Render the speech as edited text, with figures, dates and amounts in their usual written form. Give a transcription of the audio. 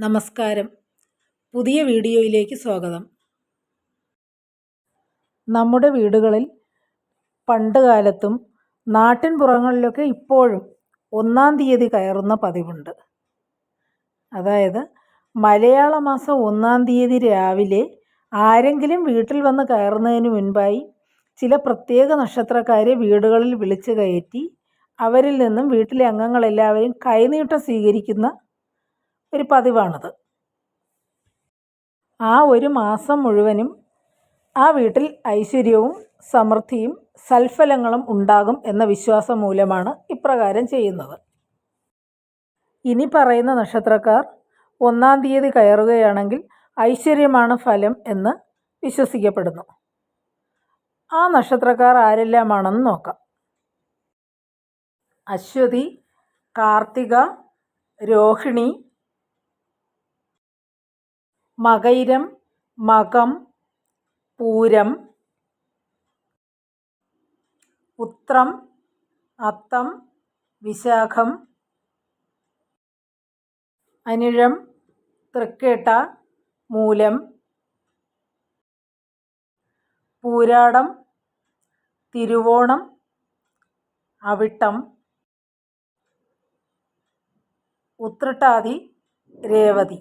നമസ്കാരം. പുതിയ വീഡിയോയിലേക്ക് സ്വാഗതം. നമ്മുടെ വീടുകളിൽ പണ്ട് കാലത്തും നാട്ടിൻപുറങ്ങളിലൊക്കെ ഇപ്പോഴും 1-ാം തീയതി കയറുന്ന പതിവുണ്ട്. അതായത് മലയാള മാസം 1-ാം തീയതി രാവിലെ ആരെങ്കിലും വീട്ടിൽ വന്ന് കയറുന്നതിന് മുൻപായി ചില പ്രത്യേക നക്ഷത്രക്കാരെ വീടുകളിൽ വിളിച്ചു കയറ്റി അവരിൽ നിന്നും വീട്ടിലെ അംഗങ്ങളെല്ലാവരും കൈനീട്ടം സ്വീകരിക്കുന്ന ഒരു പതിവാണത്. ആ ഒരു മാസം മുഴുവനും ആ വീട്ടിൽ ഐശ്വര്യവും സമൃദ്ധിയും സൽഫലങ്ങളും ഉണ്ടാകും എന്ന വിശ്വാസം മൂലമാണ് ഇപ്രകാരം ചെയ്യുന്നത്. ഇനി പറയുന്ന നക്ഷത്രക്കാർ 1-ാം തീയതി കയറുകയാണെങ്കിൽ ഐശ്വര്യമാണ് ഫലം എന്ന് വിശ്വസിക്കപ്പെടുന്നു. ആ നക്ഷത്രക്കാർ ആരെല്ലാമാണെന്ന് നോക്കാം. അശ്വതി, കാർത്തിക, രോഹിണി, മകയിരം, മകം, പൂരം, ഉത്രം, അത്തം, വിശാഖം, അനിഴം, തൃക്കേട്ട, മൂലം, പൂരാടം, തിരുവോണം, അവിട്ടം, ഉത്രട്ടാതി, രേവതി.